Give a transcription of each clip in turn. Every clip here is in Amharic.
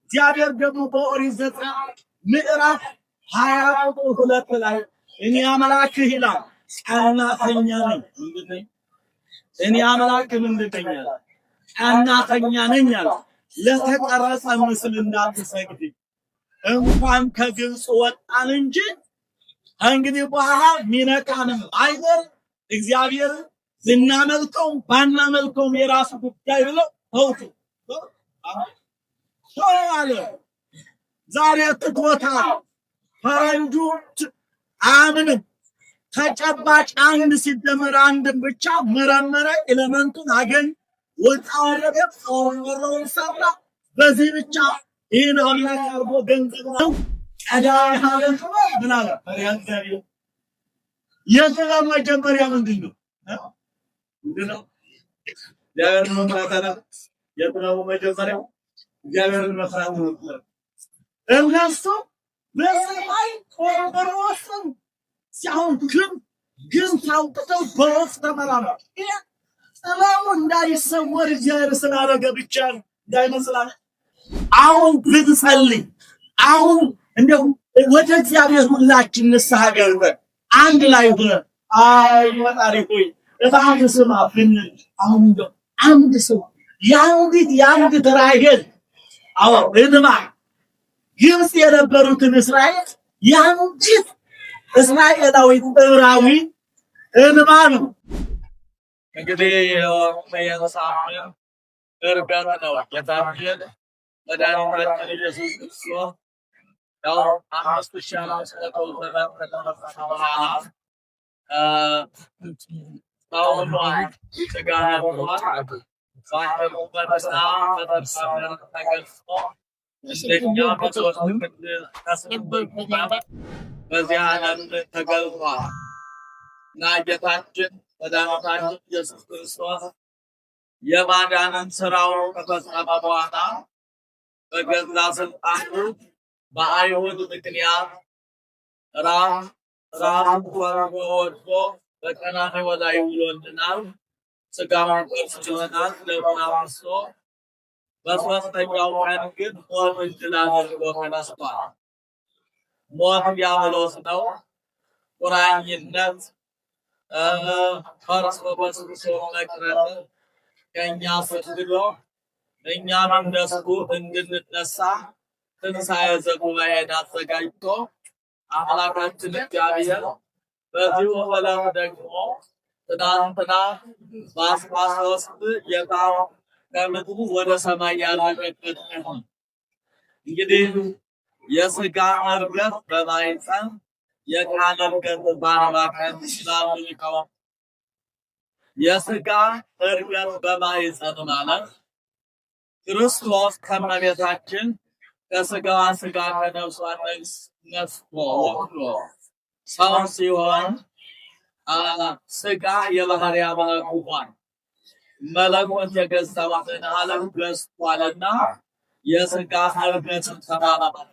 እግዚአብሔር ደግሞ በኦሪት ዘጸአት ምዕራፍ 22 ላይ እኔ አምላክህ ይላል ቀናተኛ ነኝ። እኔ አምላክህ ምንድነኝ? ቀናተኛ ነኝ አለ። ለተቀረጸ ምስል እንዳትሰግድ እንኳን ከግብፅ ወጣን እንጂ እንግዲህ በኋላ ሚነካንም አይደል እግዚአብሔር ልናመልከው ባናመልከውም የራሱ ጉዳይ ብለው ተውቱ አለ። ዛሬ ትቶታል። ፈረንጁ አያምንም። ተጨባጭ አንድ ሲደመር አንድን ብቻ መረመረ፣ ኤሌመንቱን አገኝ፣ ወጣ ወረደ፣ ወረውን ሰራ። በዚህ ብቻ ይህን አምላክ አርጎ ገንዘብ ነው ቀዳይ ሀገር ምን አለ እግዚአብሔር። የጥበብ መጀመሪያ ምንድን ነው? እግዚአብሔርን መፍራት አለ። የጥበቡ መጀመሪያው እግዚአብሔርን መፍራት ነው። እነሱ በሰማይ ቆርቆሮስን ሲያሁን ግን ሳውጥተው በወፍ ተመራመሩ። ጥበቡ እንዳይሰወር እግዚአብሔር ስላደረገ ብቻ እንዳይመስላል። አሁን ብንጸልይ አሁን እንደው ወደ እግዚአብሔር ሁላችን ንስሐ ገብተን አንድ ላይ ሆነን አይ ፈጣሪ ሆይ እባክህ ስማ ብንል አሁን እንደው አንድ ሰው የአንዲት ራሔል እድማ ግብፅ የነበሩትን እስራኤል የአንዲት እስራኤላዊ ዕብራዊ እንባ ነው። እንግዲህ የሳምንት እርገት ነው። ጌታችን መድኃኒታችን ኢየሱስ ክርስቶስ ያው 5000 ዓመት ስለተወለደ ከተነሳ በኋላ አሁን ስጋ ለብሷል። ባህሩ በደስታ በተርሳለ ተገልጾ እንደኛ በሶስት ክፍል ተሰብስበን በዚህ ዓለም ተገልጿል እና ጌታችን መድኃኒታችን ኢየሱስ ክርስቶስ የማዳንን ስራው ከፈጸመ በኋላ በገዛ ስልጣኑ በአይሁድ ምክንያት ራሱን ቆርቦ ወድቆ በቀራንዮ ላይ ውሎልናል። ስጋውን ቆርሶልናል፣ ደሙን አፍስሶ በሦስተኛው ቀን ግን ሞትን ድል አድርጎ ተነስቷል። ሞት ዲያብሎስ ነው። ቁራኝነት ፈርሶ በስብሶ መቅረት ከእኛ አስወግዶ እኛም እንደሱ እንድንነሳ ትንሣኤ ዘጉባኤን አዘጋጅቶ አምላካችን እግዚአብሔር በዚሁ ዕለት ደግሞ ትናንትና በ13 ጌታው ከምድሩ ወደ ሰማይ ያረገበት ነው። እንግዲህ የሥጋ እርገት በማኅፀን የቃል እርገት በ40 ቀን ይችላሉ ሊቃውንት። የሥጋ እርገት በማኅፀን ማለት ክርስቶስ ከእመቤታችን ከሥጋዋ ሥጋ ከነፍሷ ነፍስ ነስቶ ወስዶ ሰው ሲሆን ሥጋ የባህሪ አምላክ ሆኗል። መለኮት የገዛዋትን ዓለም ገዝቷልና የሥጋ እርገትን ተባባለ።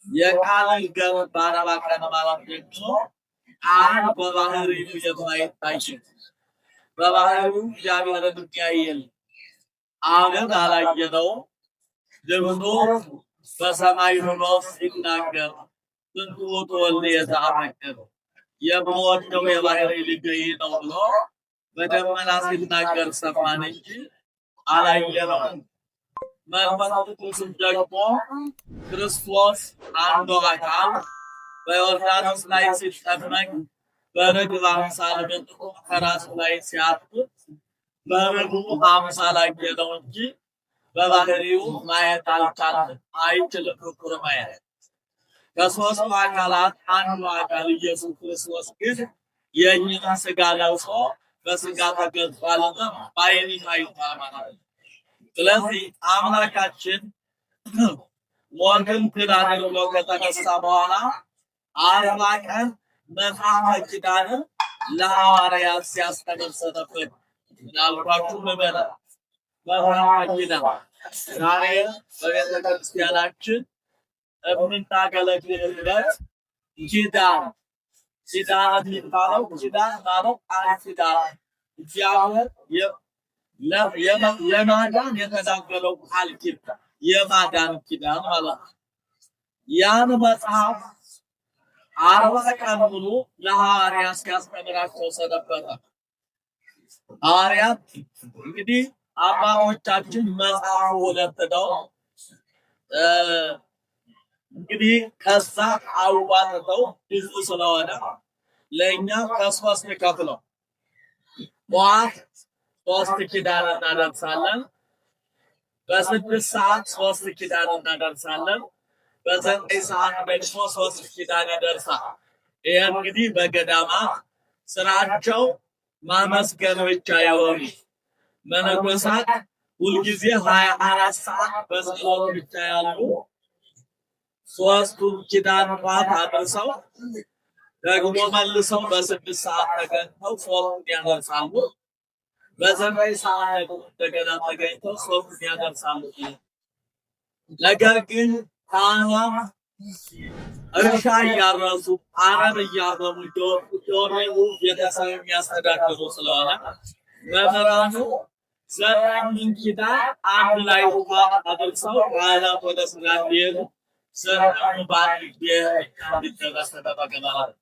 የቃል እርገት በ40 ቀን ማለት ደግሞ ቃል በባህሪው የማይታይ በባህሪው እግዚአብሔርን የሚያይ አብን አላየነውም። ድምፁ በሰማይ ሆኖ ሲናገር ስንቱ ተወልደ የተአመከረ የምወደው የባህሪ ልጄ ነው ብሎ በደመና ሲናገር ሰማን እንጂ አላየነውም። መንፈስ ቅዱስም ደግሞ ክርስቶስ አንዱ አካል በዮርዳኖስ ላይ ሲጠመቅ በርግብ አምሳል መጥቶ ከራሱ ላይ ሲያርፉት በርግቡ አምሳል አየነው እንጂ በባህሪው ማየት አልቻለም። አይችልም ፍጡር ማየት። ከሦስቱ አካላት አንዱ አካል ኢየሱስ ክርስቶስ ግን የእኛን ሥጋ ለብሶ በሥጋ ተገልጿልና በዓይን አይታይም ማለት ነው። ስለዚህ አምላካችን ሞትን ድል አድርጎ ከተነሳ በኋላ 40 ቀን መጽሐፈ ኪዳንን ለሐዋርያት ሲያስተምር ሰነበት። ምናልባችሁ ምዕመናን መጽሐፈ ኪዳን ዛሬ በቤተ ክርስቲያናችን የምናገለግልበት ኪዳን የሚባለው ኪዳን ማለት ቃል ኪዳን እግዚአብሔር የማዳን የተናገረው ቃል ኪዳን የማዳን ኪዳን ማለት ነው። ያን መጽሐፍ 40 ቀን ሙሉ ለሐዋርያት ሲያስተምራቸው ሰነበተ። ሐዋርያት እንግዲህ አባቶቻችን መጽሐፉ ሁለት ነው። እንግዲህ ከዛ አዋጥተው ብዙ ስለሆነ ለእኛ ከሶስት ከፍለው ጠዋት 3 ኪዳን እናደርሳለን። በ6 ሰዓት 3 ኪዳን እናደርሳለን። በ9 ሰዓት ደግሞ 3 ኪዳን ይደርሳል። ይህ እንግዲህ በገዳማት ስራቸው ማመስገን ብቻ የሆኑ መነኮሳት ሁልጊዜ 24 ሰዓት በጸሎት ብቻ ያሉ 3ቱን ኪዳን ጠዋት አድርሰው ደግሞ መልሰው በ6 ሰዓት ተገኝተው 3ቱን ያደርሳሉ። በ9 ሰዓት እንደገና ተገኝተው 3ቱን ያደርሳሉ። ነገር ግን ካህናት እርሻ እያረሱ አረም እያረሙ እየወረዱ ቤተሰብ የሚያስተዳድሩ ስለሆነ መምህራኑ 9ቱን ኪዳን አንድ ላይ አድርሰው ካህናት ወደ ስራ እንዲሄዱ 9ቱ በአንድ ጊዜ እንዲደረስ ተደረገ ማለት ነው።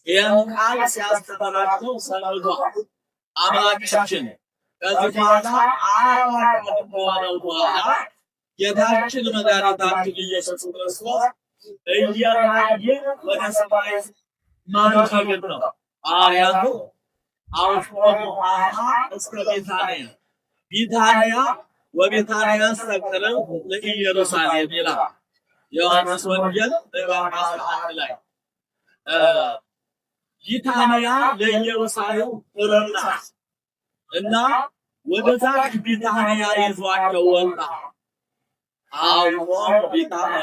ይህን ቃል ሲያስተምራቸው ሰንብተዋል። አምላካችን ከዚህ በኋላ 40 ቀን ከሆነው በኋላ ጌታችን መድኃኒታችን ኢየሱስ ክርስቶስ እየታየ ወደ ሰማይ ማረግ ነው። ሐዋርያቱ አውቆሙ እስከ ቢታንያ ቢታንያ ወቢታንያ ሰቅለው ለኢየሩሳሌም ይላል ዮሐንስ ወንጌል ምዕራፍ 11 ላይ ቢታንያ ለኢየሩሳሌም ቅርብ ናት እና ወደዛ ቢታንያ ይዟቸው ወጣ። አዎ ቢታንያ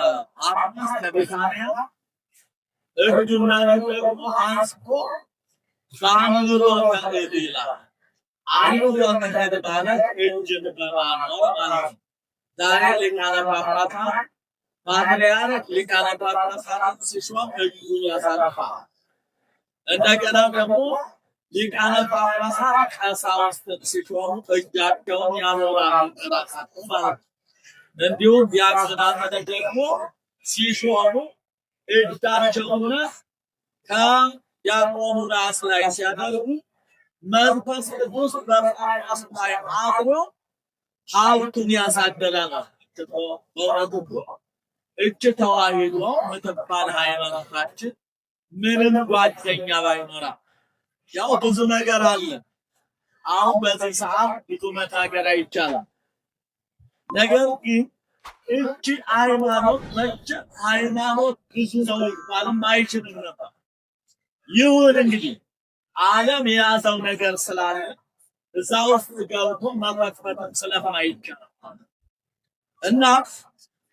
ከቢታንያ እጁና ደግሞ አንስቶ በአንብሮ መሄድ ይላል። አንብሮ መሄድ ማለት እጅን በማኖር ማለት ነው። ዛሬ ሊቃነ ጳጳሳት ፓትርያርክ ሊቃነ ጳጳሳት ሲሾም እጁን ያሳርፋል። እንደገና ደግሞ ሊቃነ ጳጳሳት ቀሳውስትን ሲሾሙ እጃቸውን ያኖራሉ ራሳቸው ማለት ነው። እንዲሁም ዲያቆናት ደግሞ ሲሾሙ እጃቸውን ከዲያቆኑ ራስ ላይ ሲያደርጉ መንፈስ ቅዱስ በጳጳሱ ላይ አድሮ ሀብቱን ያሳደራል። በእውነቱ እጅ ተዋሕዶ የምትባል ሃይማኖታችን ምንም ጓደኛ ባይኖራ ያው ብዙ ነገር አለ። አሁን በዚህ ሰዓት ብዙ መናገር አይቻልም። ነገር ግን እቺ ሃይማኖት መቼም ሃይማኖት ብዙ ነው ይባልም አይችልም ነበር። ይሁን እንግዲህ ዓለም የያዘው ነገር ስላለ እዛ ውስጥ ገብቶ መፈትፈትም ስለማይቻል እና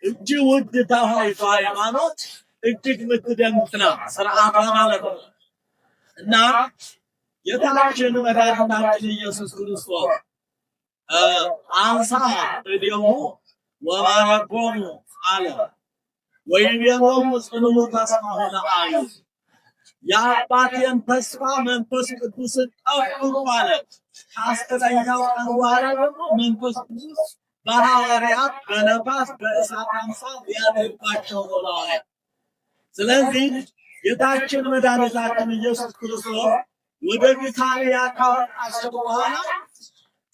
እጅ ውድ ተዋሕዶ ሃይማኖት እጅግ የምትደምቅ ነው ስርዓቷ ማለት ነው። እና ጌታችን መድኃኒታችን ኢየሱስ ክርስቶስ አንሳ እዴሁ ወባረኮሙ አለ ወይቤሎሙ ጽንዑ ተስፋሁ ለአዩ የአባቴን ተስፋ መንፈስ ቅዱስን ጠብቁ አለ። ከ10ኛው ቀን በኋላ ደግሞ መንፈስ ቅዱስ በሐዋርያት በነፋስ በእሳት አምሳል ያደርባቸው ብለዋል። ስለዚህ ጌታችን መድኃኒታችን ኢየሱስ ክርስቶስ ወደ ቢታንያ ካወጣቸው በኋላ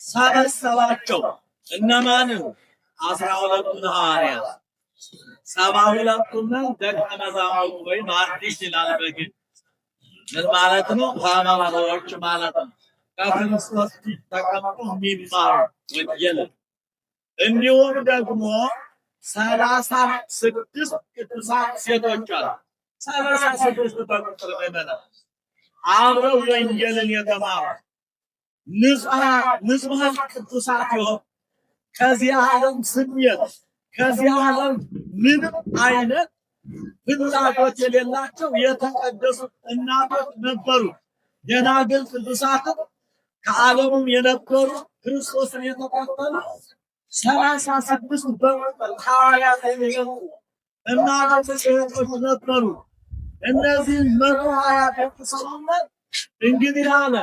ሰበሰባቸው። እነማንን? 12ቱን ሐዋርያት 72ቱን ደቀ መዛሙርቱ ወይም አዲስ ይላል በግዕዝ ምን ማለት ነው? ሐዋርያዎች ማለት ነው። ከክርስቶስ ፊት ተቀምጠው የሚማሩ ወንጌል እንዲሁም ደግሞ 36 ቅዱሳን ሴቶች አሉ። 36 በቁጥር ምዕመናን አብረው ወንጌልን የተማሩ ንጹሐን ቅዱሳት የሆኑ ከዚህ ዓለም ስሜት ከዚህ ዓለም ምንም አይነት ፍላጎት የሌላቸው የተቀደሱ እናቶች ነበሩ። ደናግል ቅዱሳትም ከዓለሙም የነበሩ ክርስቶስን የተከተሉ 36 በቁጥር ሐዋርያት የሚሆኑ እናቶች ሴቶች ነበሩ። እነዚህ 120 ደቀ መዛሙርት እንግዲህ አለ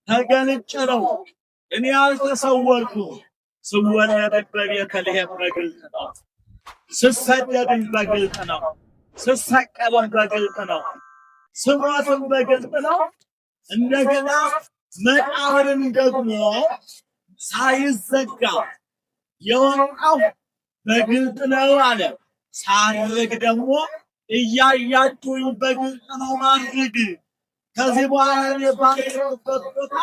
ተገልጬ ነው እኔ አልተሰወርኩም፣ ስወለድ በቤተልሔም በግልጥ ነው። ስሰደድም በግልጥ ነው። ስሰቀልም በግልጥ ነው። ስሞትም በግልጥ ነው። እንደገና መቃብርን ደግሞ ሳይዘጋ የወጣው በግልጥ ነው አለ። ሳርግ ደግሞ እያያችሁኝ በግልጥ ነው ማድረግ። ከዚህ በኋላ ባለበት ቦታ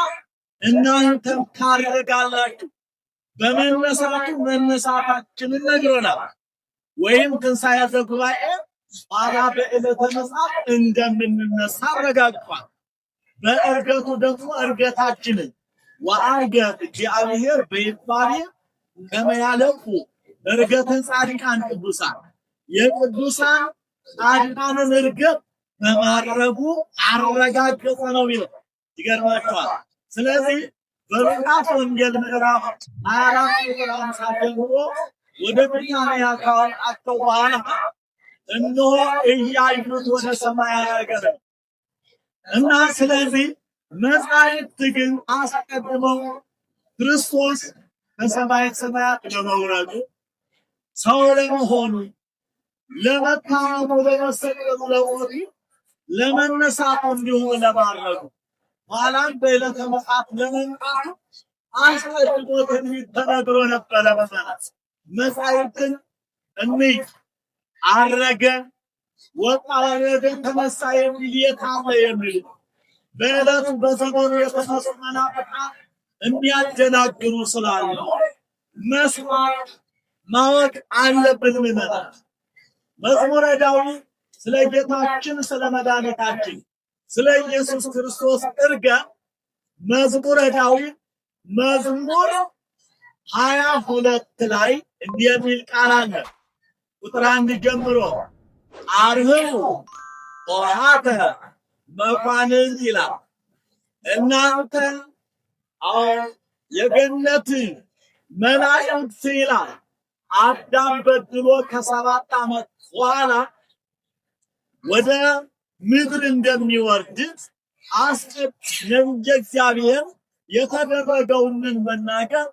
እናንተም ታደርጋላችሁ። በመነሳቱ መነሳታችንን ነግሮናል። ወይም ትንሣኤ ዘጉባኤ ኋላ በዕለተ ምጽአት እንደምንነሳ አረጋግጧል። በዕርገቱ ደግሞ ዕርገታችንን ወዐርገት እግዚአብሔር በይባቤ ከመ ያለፉ ዕርገተ ጻድቃን ቅዱሳን የቅዱሳን ጻድቃንን ዕርገት በማድረጉ አረጋገጠ ነው ይላል። ይገርማችኋል። ስለዚህ በሉቃስ ወንጌል ምዕራፍ 24 ቁጥር 50 ጀምሮ ወደ ብሪታንያ ካወጣቸው በኋላ እነሆ እያዩት ወደ ሰማይ አረገ እና ስለዚህ መጻሕፍት ግን አስቀድመው ክርስቶስ በሰማየ ሰማያት ለመውረዱ ሰው ለመሆኑ ለመታመሙ ለመሰቀሉ ለሞቱ ለመነሳቱ እንዲሁም ለማረጉ ኋላም በዕለተ ምጽአት ለመምጣቱ አስቀድሞ ትንቢት ተነግሮ ነበረ። መጻሕፍትን እንይ አረገ፣ ወጣ፣ ወረደ፣ ተነሳ የሚል የታመ የሚል በዕለቱ በዘመኑ የተነሱ መናፍቃን የሚያደናግሩ ስላሉ መስማት ማወቅ አለብን። ምዕመናን መዝሙረ ዳዊት ስለ ጌታችን ስለ መድኃኒታችን ስለ ኢየሱስ ክርስቶስ ዕርገት መዝሙረ ዳዊት መዝሙር 22 ላይ እንዲህ የሚል ቃል አለ። ቁጥር 1 ጀምሮ አርኅዉ ኆኃተ መኳንንት ይላል። እናንተ የገነት መላእክት ይላል አዳም በድሎ ከ7 ዓመት በኋላ ወደ ምድር እንደሚወርድ ነቢየ እግዚአብሔር የተደረገውን መናገር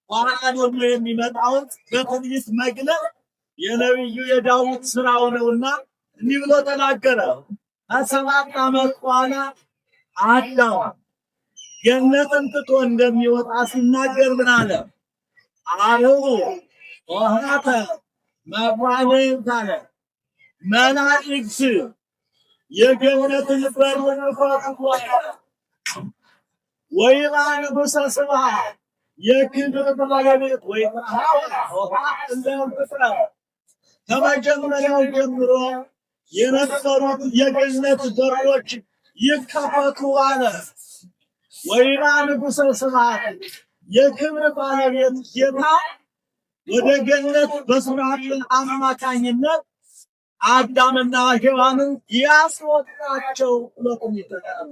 ኋላ ደግሞ የሚመጣውን በትንቢት መግለጽ የነቢዩ የዳዊት ስራው ነውና እንዲህ ብሎ ተናገረ። ከ7 ዓመት በኋላ አዳም ገነትን ትቶ እንደሚወጣ ሲናገር ምን አለ? አርኅዉ ኆኃተ መኳንንት አለ። መላእክት የገነትን በር ክፈቱ ወይባ ንጉሠ ስብሐት የክብር ባለቤት ከመጀመሪያው ጀምሮ የነበሩት የገነት በሮች ይከፈቱ አለ። ወይባ ንጉሠ ስብሐት የክብር ባለቤት ጌታ ወደ ገነት በሱራፌል አማካኝነት አዳምና ሔዋንን ያስወጣቸው ሁለቱም ይተናል።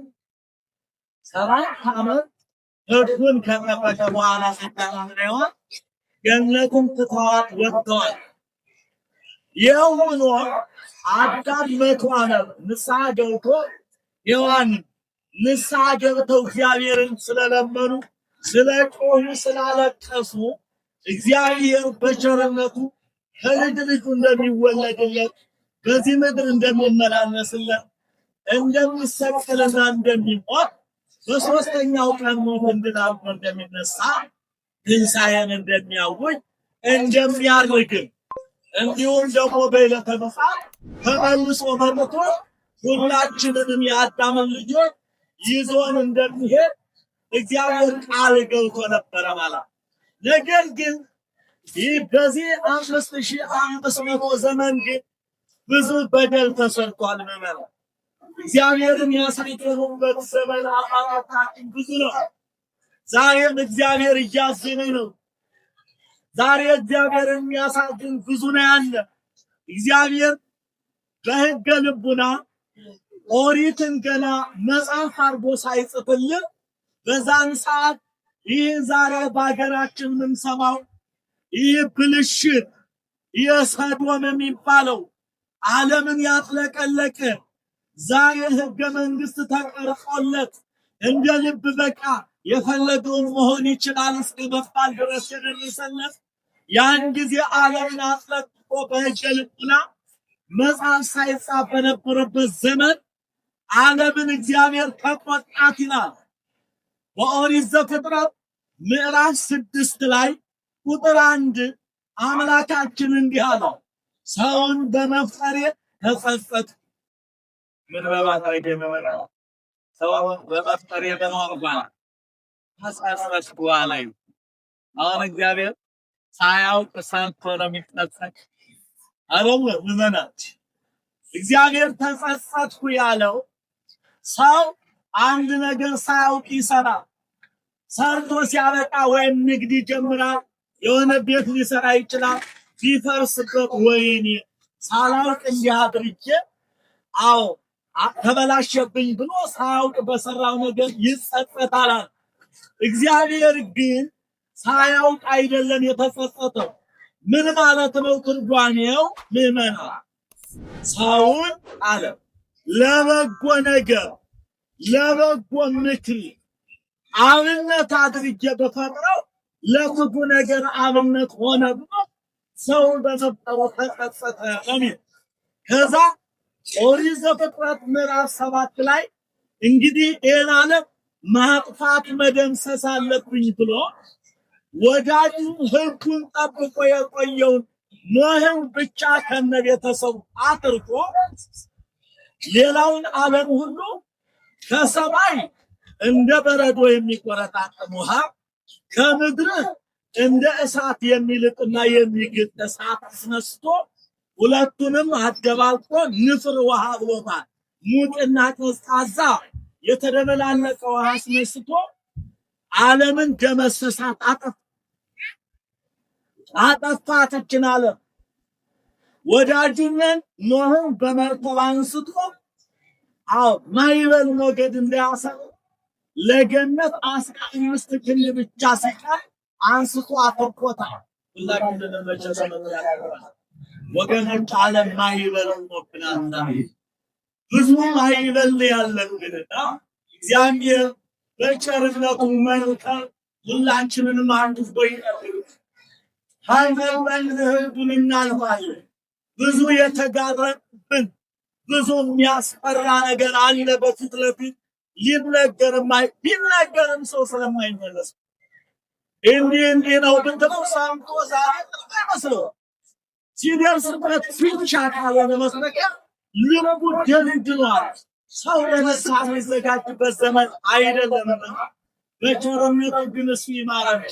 7 ዓመት ሕጉን ከጠበቀ በኋላ አዳምና ሔዋን ገነትን ትተዋት ወጥተዋል። ይኸው ሆኖ አዳም 100 ዓመት ንስሐ ገብቶ ሔዋን ንስሐ ገብተው እግዚአብሔርን ስለለመኑ ስለጮሁ ስላለቀሱ እግዚአብሔር በቸርነቱ ከልጅ ልጁ እንደሚወለድለት በዚህ ምድር እንደሚመላለስለት እንደሚሰቀልና እንደሚሞት በሦስተኛው ቀን ሞትን ድል አድርጎ እንደሚነሳ ትንሣኤን እንደሚያውጅ እንደሚያርግም እንዲሁም ደግሞ በዕለተ ምጽአት ተመልሶ መጥቶ ሁላችንንም የአዳምን ልጆች ይዞን እንደሚሄድ እግዚአብሔር ቃል ገብቶ ነበረ ማለት። ነገር ግን ይህ በዚህ 5500 ዘመን ግን ብዙ በደል ተሰርቷል። ምዕመናን እግዚአብሔርን ያሳየሩበት ዘመን አባታችን ብዙ ነው። ዛሬም እግዚአብሔር እያዘነ ነው። ዛሬ እግዚአብሔርን የሚያሳዝን ብዙ ነው ያለ። እግዚአብሔር በሕገ ልቡና ኦሪትን ገና መጽሐፍ አድርጎ ሳይጽፍልን በዛን ሰዓት ይህ ዛሬ በሀገራችን የምንሰማው ይህ ብልሽት ይህ ሰዶም የሚባለው ዓለምን ያጥለቀለቀ ዛሬ ሕገ መንግሥት ተቀርጾለት እንደ ልብ በቃ የፈለገውን መሆን ይችላል እስከ መባል ድረስ የደረሰለት ያን ጊዜ ዓለምን አስለቅቆ በሕገ ልቡና መጽሐፍ ሳይጻፍ በነበረበት ዘመን ዓለምን እግዚአብሔር ተቆጣት ይላል። በኦሪት ዘፍጥረት ምዕራፍ 6 ላይ ቁጥር 1 አምላካችን እንዲህ አለው፣ ሰውን በመፍጠሬ ተጸጸትኩ። ምን በማድረግ የመመራው ሰውን በመፍጠሬ በማርጓል ተጸጸትኩ አለኝ። አሁን እግዚአብሔር ሳያውቅ ሰርቶ ነው የሚጸጸት አለው። ምመናት እግዚአብሔር ተጸጸትኩ ያለው ሰው አንድ ነገር ሳያውቅ ይሰራል። ሰርቶ ሲያበቃ ወይም ንግድ ይጀምራል፣ የሆነ ቤት ሊሰራ ይችላል። ቢፈርስበት ወይኔ ሳላውቅ እንዲህ አድርጌ ተበላሸብኝ ብሎ ሳያውቅ በሰራው ነገር ይጸጸታል። እግዚአብሔር ግን ሳያውቅ አይደለም የተጸጸተው። ምን ማለት ነው ትርጓሜው? ምዕመናን ሰውን አለ ለበጎ ነገር ለበጎ ምክር አብነት አድርጌ በፈጥረው ለክፉ ነገር አብነት ሆነ ብሎ ሰውን በመፍጠሩ ተጸጸተ የሚል ከዛ ኦሪት ዘፍጥረት ምዕራፍ 7 ላይ እንግዲህ ይህን ዓለም ማጥፋት መደምሰስ አለብኝ ብሎ ወዳጁ ሕጉን ጠብቆ የቆየውን ኖህን ብቻ ከነቤተሰቡ አትርፎ ሌላውን ዓለም ሁሉ ከሰማይ እንደ በረዶ የሚቆረጣጠም ውሃ ከምድር እንደ እሳት የሚልጥና የሚግጥ እሳት አስነስቶ ሁለቱንም አደባልቆ ንፍር ውሃ ብሎታል። ሙቅና ቀዝቃዛ የተደበላለቀ ውሃ አስነስቶ ዓለምን ደመሰሳት፣ አጠፋትችን ዓለም። ወዳጁንን ኖህን በመርከብ አንስቶ ማዕበል ሞገድ እንዳያሰሩ ለገነት 15 ክንድ ብቻ ሲቀር አንስቶ አተርፎታል። ወገኖች ዓለም ማዕበል ሞክናና ብዙ ማዕበል ያለን ግንና እግዚአብሔር በቸርነቱ መልካም ሁላችንንም አንድፎ ይጠብቅ። ሃይማኖታዊ ህጉን እናልፋለን። ብዙ የተጋረጥብን ብዙ የሚያስፈራ ነገር አለ በፊት ለፊት ሊነገርም ሰው ስለማይመለስ እንዲህ ነው ብትለው ሰምቶ ዛሬ አይመስለው ሲደርስበት ብቻ ካልሆነ በስተቀር ልቡ ደንድኗል። ሰው ለመሳት የሚዘጋጅበት ዘመን አይደለምና በቸርነቱ ግን እሱ ይማረን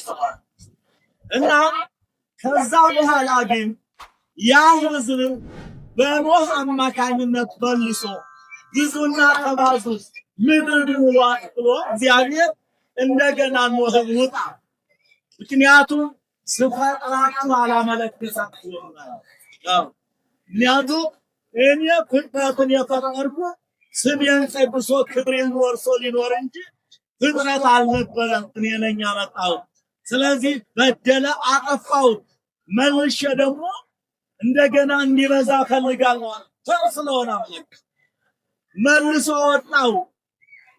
እና ከዛ በኋላ ግን ያ ሕዝብ በኖህ አማካኝነት መልሶ ብዙና ተባዙ ምድር ሙሏት ብሎ እግዚአብሔር እንደገና ኖህን ውጣ፣ ምክንያቱም ስፈጥራችሁ አላመለከታችሁም። ምክንያቱም እኔ ፍጥረትን የፈጠርኩ ስሜን ቀድሶ ክብሬን ወርሶ ሊኖር እንጂ ፍጥረት አልነበረም፣ እኔ ነኝ ያመጣሁት። ስለዚህ በደለ፣ አጠፋሁት። መልሼ ደግሞ እንደገና እንዲበዛ ፈልጋለሁ ስለሆነ መልሶ ወጣው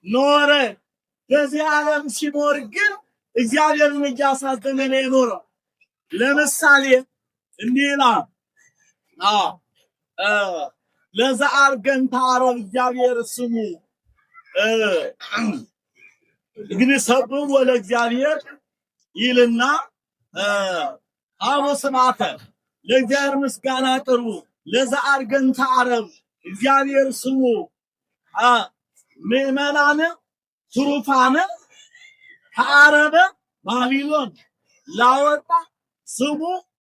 ኖረ። በዚህ ዓለም ሲኖር ግን እግዚአብሔርን እያሳዘነ ነው የኖረው። ለምሳሌ እንዲህ ይላል ለዘአርገንተ ዓረብ እግዚአብሔር ስሙ ግን ሰብእ ወለእግዚአብሔር ይልና አቦ ስማተ ለእግዚአብሔር ምስጋና ቅርቡ ለዘአርገንተ ዓረብ እግዚአብሔር ስሙ ምእመናን ትሩፋን ከዓረበ ባቢሎን ላወጣ ስሙ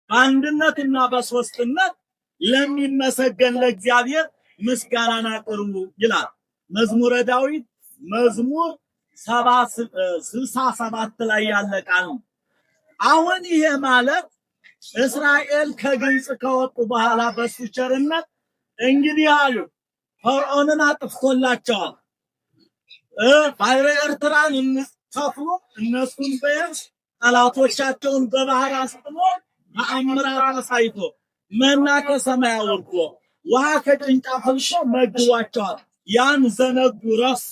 በአንድነትና በሶስትነት ለሚመሰገን ለእግዚአብሔር ምስጋናን አቅርቡ ይላል መዝሙረ ዳዊት መዝሙር 67 ላይ ያለ ቃል ነው። አሁን ይሄ ማለት እስራኤል ከግብጽ ከወጡ በኋላ በሱ ቸርነት እንግዲህ አሉ ፈርዖንን አጥፍቶላቸዋል። ባሕረ ኤርትራን ከፍሎ እነሱን በየብስ ጠላቶቻቸውን በባህር አስጥሞ ተአምራት አሳይቶ መና ከሰማይ አውርዶ ውሃ ከጭንጫ ፈልቶ መግቧቸዋል። ያን ዘነጉ፣ ረሱ።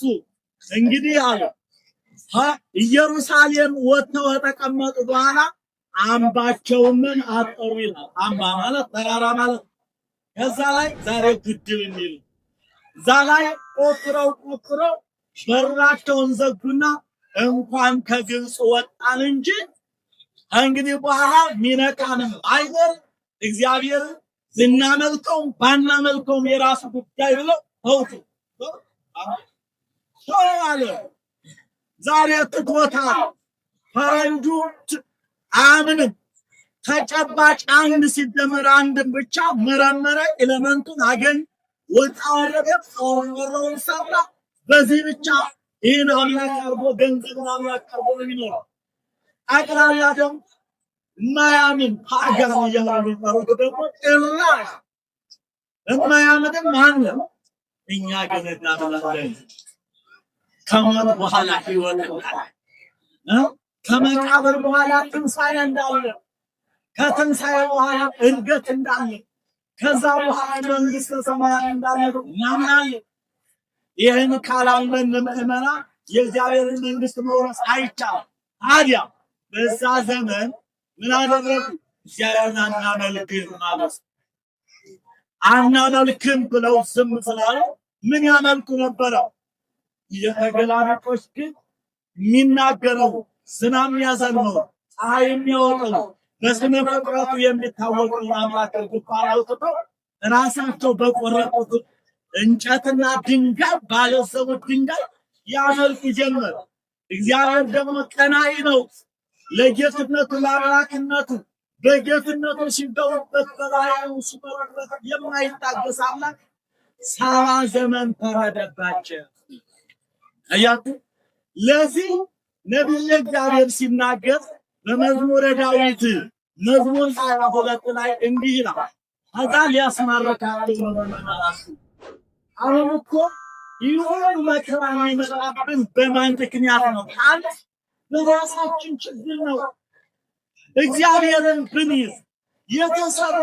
እንግዲህ አሉ ኢየሩሳሌም ወጥተው ተቀመጡ በኋላ አምባቸውን አጠሩ ይላል። አምባ ማለት ተራራ ማለት። ከዛ ላይ ዛሬ ግድብ የሚል እዛ ላይ ቆፍረው በራቸውን ዘጉና እንኳን ከግብፅ ወጣን እንጂ እንግዲህ በኋላ ሚነካንም አይደል እግዚአብሔር ዝናመልከው ባናመልከውም የራሱ ጉዳይ ብለው ተውቱ አለ። ዛሬ ትቶታ ፈረንጁ አምንም ተጨባጭ አንድ ሲደመር አንድን ብቻ መረመረ፣ ኤሌመንቱን አገኝ፣ ወጣ ወረደ፣ ሰውረውን ሰራ። በዚህ ብቻ ይህን አምላክ አርጎ ገንዘብን አምላክ አርጎ የሚኖረው አቅራቢያ ደግሞ የማያምን ሀገር እያሉ የሚጠሩት ደግሞ ጭራሽ የማያምንም አለ። እኛ ግን እናምናለን ከሞት በኋላ ሕይወት እንዳለ፣ ከመቃብር በኋላ ትንሣኤ እንዳለ፣ ከትንሣኤ በኋላ እድገት እንዳለ፣ ከዛ በኋላ መንግሥተ ሰማያት እንዳለ እናምናለን። ይህን ካላመን ምእመናን የእግዚአብሔርን መንግሥት መውረስ አይቻልም። ታዲያ በዛ ዘመን ምን አደረጉ? እግዚአብሔርን አናመልክም ማለት አናመልክም ብለው ዝም ስላሉ ምን ያመልኩ ነበረ? የተገላቢጦሽ ግን የሚናገረው ዝናብ የሚያዘንበው ፀሐይ የሚያወጣው በስነ ፍጥረቱ የሚታወቁ አምላክ ቁጣን አውጥተው ራሳቸው በቆረጡት እንጨትና ድንጋይ ባለሰቡት ድንጋይ ያመልኩ ጀመር። እግዚአብሔር ደግሞ ቀናኢ ነው። ለጌትነቱ ለአምላክነቱ በጌትነቱ ሲገቡበት በላዩ ሲመረበት የማይታገስ አምላክ 70 ዘመን ተረደባቸው። አያቱ ለዚህ ነቢየ እግዚአብሔር ሲናገር በመዝሙረ ዳዊት መዝሙር 22 ላይ እንዲህ ይላል። ከዛ ሊያስማርካቸው መመናራሱ አሁን እኮ ይሁን መከራ የሚመጣብን በማን ምክንያት ነው? አንድ በራሳችን ችግር ነው። እግዚአብሔርን ብንይዝ የተሰሩ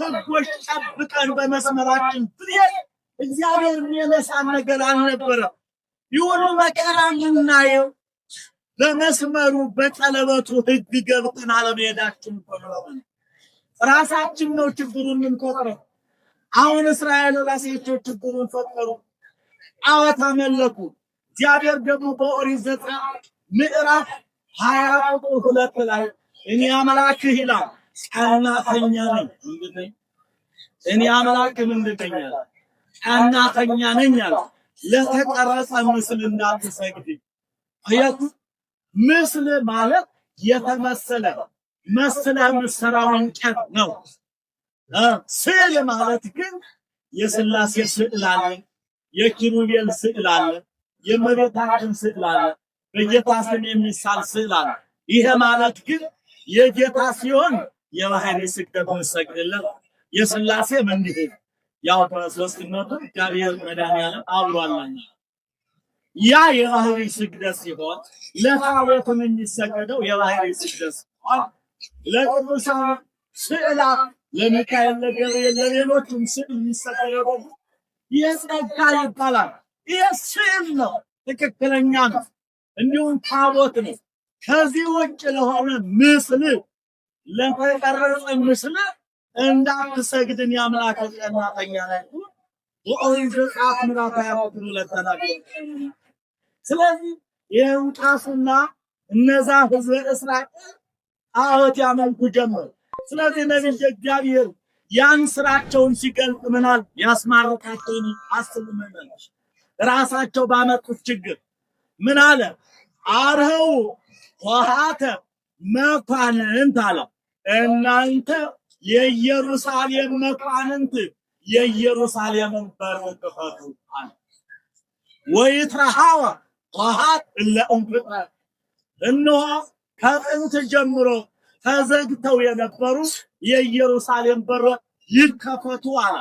ሕጎች ጠብቀን በመስመራችን ብንሄድ እግዚአብሔር የሚነሳን ነገር አልነበረም። ይሁን መከራ የምናየው በመስመሩ በቀለበቱ ሕግ ገብተን አለመሄዳችን ራሳችን ነው ችግሩን የምንቆጥረው። አሁን እስራኤል ራሳቸው ችግሩን ፈጠሩ፣ ጣዖት አመለኩ። እግዚአብሔር ደግሞ በኦሪት ዘጸአት ምዕራፍ 22 ላይ እኔ አምላክህ ይላል ቀናተኛ ነኝ። እኔ አምላክህ ምንድን ነኝ? ቀናተኛ ነኝ አለ። ለተቀረጸ ምስል እንዳትሰግድ። አያቱ ምስል ማለት የተመሰለ መስለ የምትሰራው እንጨት ነው። ስዕል ማለት ግን የሥላሴ ስዕል አለ፣ የኪሩቤል ስዕል አለ፣ የእመቤታችን ስዕል አለ፣ በጌታ ስም የሚሳል ስዕል አለ። ይሄ ማለት ግን የጌታ ሲሆን የባህሪ ስግደት እንሰግድለት፣ የሥላሴ እንዲህ ያው በሦስትነቱ እግዚአብሔር መድኃኒዓለም አብሯልና ያ የባህሪ ስግደት ሲሆን ለታቦትም የሚሰገደው የባህሪ ስግደት ሲሆን ለቅዱሳን ስዕላት ለሚካኤል ለገብርኤል ለሌሎችም ስዕል የሚሰገደው ይህ ጸጋ ይባላል። ይህ ስዕል ነው፣ ትክክለኛ ነው። እንዲሁም ታቦት ነው። ከዚህ ውጭ ለሆነ ምስል ለተቀረጸ ምስል እንዳትሰግድን የአምላክ ቀናተኛ ላይ በኦሪት ዘጸአት ምዕራፍ 22 ተናግሯል። ስለዚህ የውቃሱና እነዛ ሕዝበ እስራኤል ጣዖት ያመልኩ ጀመሩ። ስለዚህ ነቢየ እግዚአብሔር ያን ስራቸውን ሲገልጥ ምናል ያስማረካቸውን አስልመናል። ራሳቸው ባመጡት ችግር ምን አለ? አርህው ወሃተ መኳንንት አለ። እናንተ የኢየሩሳሌም መኳንንት የኢየሩሳሌምን በር ክፈቱ አለ። ወይትረሃወ ወሃት እለ እምፍጥረ እነሆ ከጥንት ጀምሮ ተዘግተው የነበሩ የኢየሩሳሌም በሮች ይከፈቱ አለ።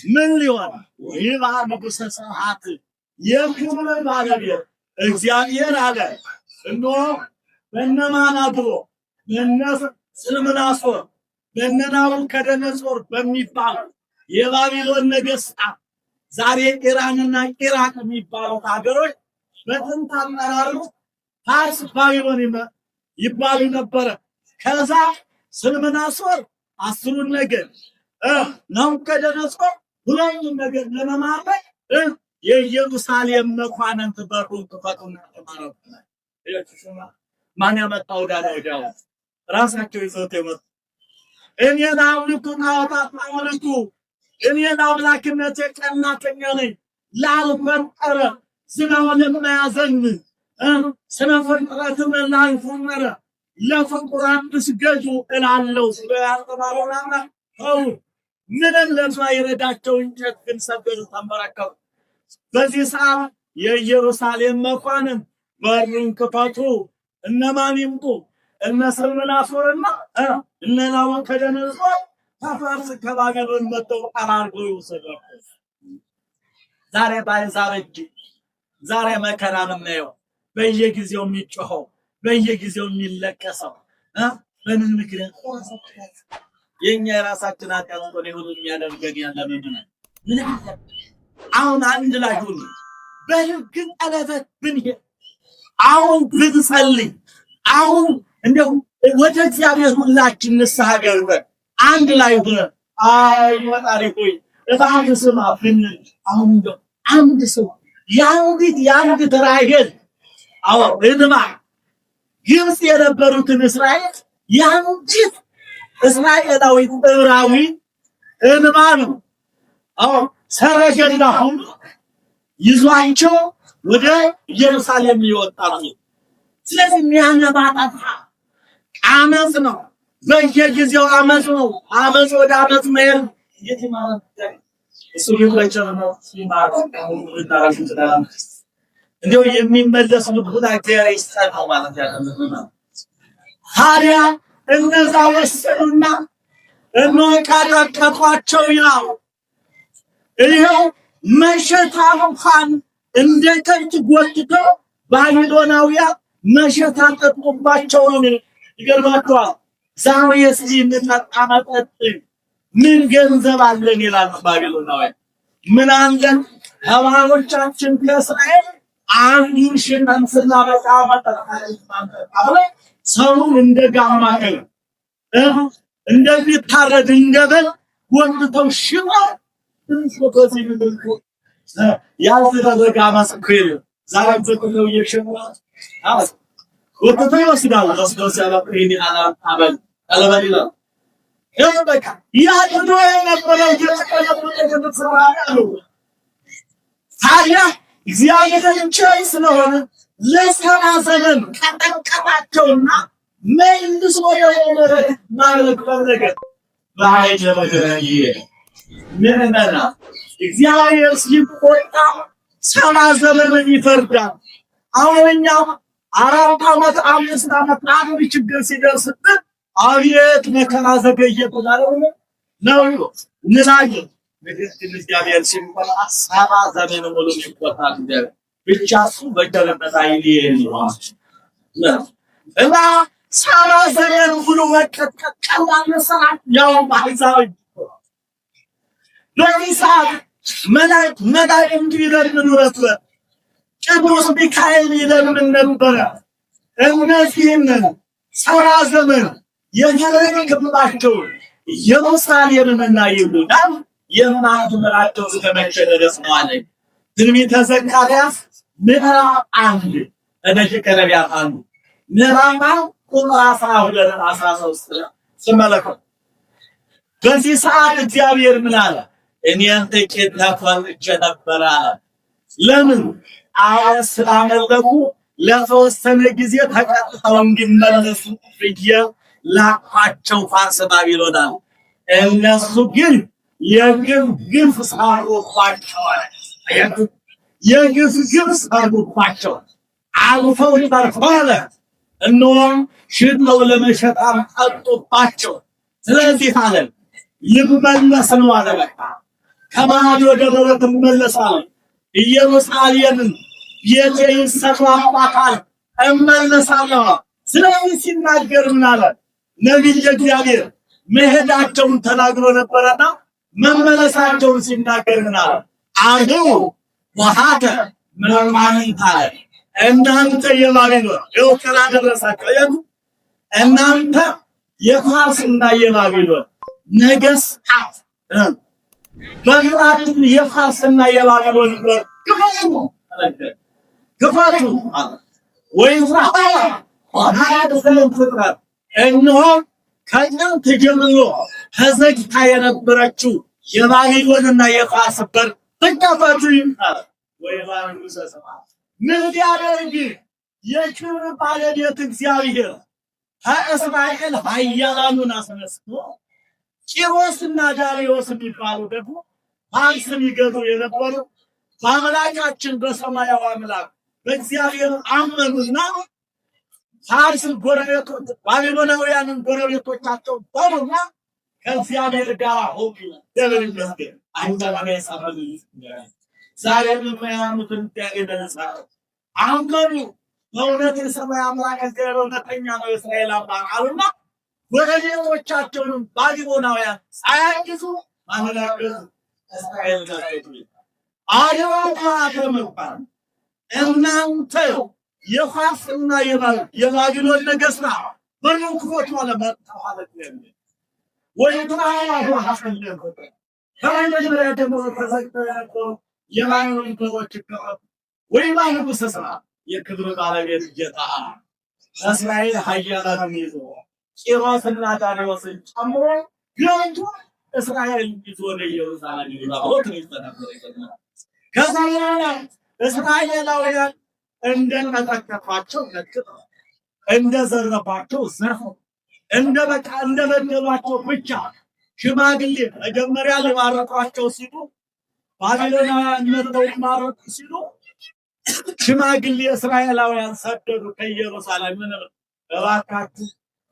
ምን ሊሆን? ወይባ ንጉሠ ስብሐት የክብር ባለቤት እግዚአብሔር አለ። እነሆ በነማን አድሮ በነ ስልምናሶር በነ ናቡከደነፆር በሚባሉ የባቢሎን ነገሥታት ዛሬ ኢራንና ኢራቅ የሚባሉት ሀገሮች በጥንት አጠራሩ ፋርስ ባቢሎን ይባሉ ነበረ። ከዛ ስልምናሶር 10ን ነገድ ናቡከደነፆር 2ን ነገድ ለመማረክ የኢየሩሳሌም መኳንንት በሩን ክፈቱና ተማረኩ። ማን ያመጣው ዳዳው ራሳቸው ይዘውት የመጡ እኔን አምልኩና አምልኩ፣ እኔን አምላክነቴ ቀናተኛ ነኝ፣ ላልፈጠረ ዝናውን የማያዘንብ ስለ ፍጥረትም ላልፈጠረ ለፍጡራን ስገዱ እላለሁ ብሎ ያስተማረውና ምንም ለማይረዳቸው እንጨት ግን ሰገዱ፣ ተንበረከኩ። በዚህ ሰዓት የኢየሩሳሌም መኳንንት በሩን ክፈቱ፣ እነማን ይምጡ? እነ ስልምናሶርና እነ ናቡከደነፆር ከፋርስ ከባቢሎን መጥተው አራርገው ይወሰዷቸው። ዛሬ በአሕዛብ እጅ ዛሬ መከራ የምናየው በየጊዜው የሚጮኸው በየጊዜው የሚለቀሰው በምን ምክንያት? የኛ የራሳችን ኃጢአት ነው ሁሉ የሚያደርገን ያለ ምንድን ነው? አሁን አንድ ላይ ሁሉ በሕግ ቀለበት ብንሄድ አሁን ብንጸልይ አሁን እንደው ወደ እግዚአብሔር ሁላችን ንስሐ ገብተን አንድ ላይ ሆነን አይ ወጣሪ ሆይ እባክህ ስማ ብንል አሁን እንደው አንድ ሰው የአንዲት ራሔል እንባ ግብፅ የነበሩትን እስራኤል የአንዲት እስራኤላዊ ዕብራዊ እንባ ነው ሰረገላ ሁሉ ይዟቸው ወደ ኢየሩሳሌም ይወጣሉ። ስለዚህ የሚያነባጣ አመጽ ነው። በየጊዜው አመጽ ነው። አመጽ ወደ አመጽ መሄድ የትማራ እሱ ይወጨው ነው ሲማር እንደው የሚመለስ ልቡና ከይስተር ነው ማለት ያለው። ታዲያ እነዛ ወሰኑና ካደቀቋቸው ያው ይኸው መሸታ እንኳን እንደ ከብት ጎትተው ባቢሎናውያን መሸታ ጠጥቶባቸው ነው። ይገርማቸዋል። ዛሬ የዚህ እንጠጣ መጠጥ ምን ገንዘብ አለን ይላሉ ባቢሎናውያን። ምን አለን? ተማሪዎቻችን ከእስራኤል አንዱን ሽንተን ስናበቃ መጠጣ ሰውን እንደ ጋማ እንደሚታረድ እንደበል ጎትተው ሽመው ያልተደረገ አመስክር ዛሬ ተቆጥተው እየሸመሩ ወጥተው ይወስዳሉ። ለስዶስ ያለፈኝ አበል አለበሊላ በቃ ያድዶ የነበረው የተቀለበለ ተሰራሉ። ታዲያ እግዚአብሔር ቸር ስለሆነ ለሰባ ዘመን ቀጠቀጣቸውና መልሶ የሆነ ማለት ፈለገ ባይጀ በገራዬ ምንና እግዚአብሔር ሲቆጣ 70 ዘመን ይፈርዳል። አሁንኛ 4 ዓመት 5 ዓመት አንድ ችግር ሲደርስብን አብየት መከራ ዘገየ ብላለው ነው ንናየ እግዚአብሔር ሲቆጣ 70 ዘመን ሙሉ ይቆጣል። ብቻ እሱ በደረበት አይል ነው እና 70 ዘመን ሙሉ መቀጥቀጥ ቀላል መሰራት ያው ባይዛው በዚህ ሰዓት መላእክት ይለምኑ ነበር። ቅዱስ ሚካኤል ይለምን ነበረ። እነዚህን 70 ዘመን የገረገባቸው ኢየሩሳሌምንና ይሁዳን የማድመራቸው እስከመቼ ድረስ ነው አለ ትንቢተ ዘካርያስ ምዕራፍ 1 ከደቂቀ ነቢያት 1 ምዕራፍ ቁጥር 12 13 ስመለከት በዚህ ሰዓት እግዚአብሔር ምን አለ? እኔን ጥቂት ተፈልጬ ነበረ አለ። ለምን? ስላመለኩ ለተወሰነ ጊዜ ተቀጥተው እንዲመለሱ ብዬ ላኳቸው ፋርስ ባቢሎን አለ። እነሱ ግን የግፍ ሰሩባቸው አለ። የግፍ ሰሩባቸው አልፈው ተርፈዋል። እነሆም ሽጠው ለመሸጥ አመጡባቸው። ስለዚህ አለ ይመለስ ነው አለ። በቃ ከማዶ ወደ በረት እመለሳለሁ። ኢየሩሳሌምን ቤቴን ሰራኋታል እመለሳለሁ። ስለዚህ ሲናገር ምን አለ? ነቢይ እግዚአብሔር መሄዳቸውን ተናግሮ ነበረና መመለሳቸውን ሲናገር ምን አለ? አሁን ወሃተ መማንንት አለ እናንተ የባቢሎን የወከላ ደረሳችሁ። እናንተ የፋርስና የባቢሎን ነገሥታት በምድራችን የፋርስና የባቢሎን ክፈቱ ወይም ፍጥረት እነሆ ከጥንት ጀምሮ ተዘግታ የነበረችው የባቢሎንና የፋርስ በር ትከፈቱ ይባላል። ምን ሊያደርግ የክብር ባለቤት እግዚአብሔር ከእስራኤል ኃያላኑን አስነስቶ ቂሮስና ዳርዮስ የሚባሉ ደግሞ ፋርስን ይገዙ የነበሩ በአምላካችን በሰማያዊ አምላክ በእግዚአብሔር አመኑና ፋርስ ጎረቤቶች ባቢሎናውያንን ጎረቤቶቻቸው በሙና ከእግዚአብሔር ጋር ሆኑ። ደብር ይመስገን አይዛባጋ የሳፈሉ ዛሬ የማያምኑትን ያገደነሳ አንገሩ በእውነት የሰማይ አምላክ እግዚአብሔር እውነተኛ ነው የእስራኤል አምላክ አሉና ጎረቤቶቻቸውንም ባቢሎናውያን ሳያግዙ ማመላከት እስራኤል ጋር አድዋ ተመባል። እናንተ የፋርስና የባቢሎን ነገሥታት በሩን ክፈቱ አለ። መጣኋለት ወይ ተራራሁ ሐሰለ ከመጀመሪያ ደግሞ ተዘግተው ያለው የባቢሎን በሮች ከፈቱ ወይ ባንጉስ ተስራ የክብር ባለቤት ጌታ እስራኤል ኃያላኑን ይዞ ቂሮስና ዳርዮስን ጨምሮ ገብቶ እስራኤል ይዞ ወደ ኢየሩሳሌም ይገባል። ከዛ እስራኤላውያን እንደነጠቀፋቸው ነጥቀው እንደዘረፋቸው ዘርፈው እንደበደሏቸው ብቻ ሽማግሌ መጀመሪያ ሊማረኳቸው ሲሉ ባቢሎናውያን መጥተው ሊማረኩ ሲሉ ሽማግሌ እስራኤላውያን ሰደዱ ከኢየሩሳሌም። እባካችሁ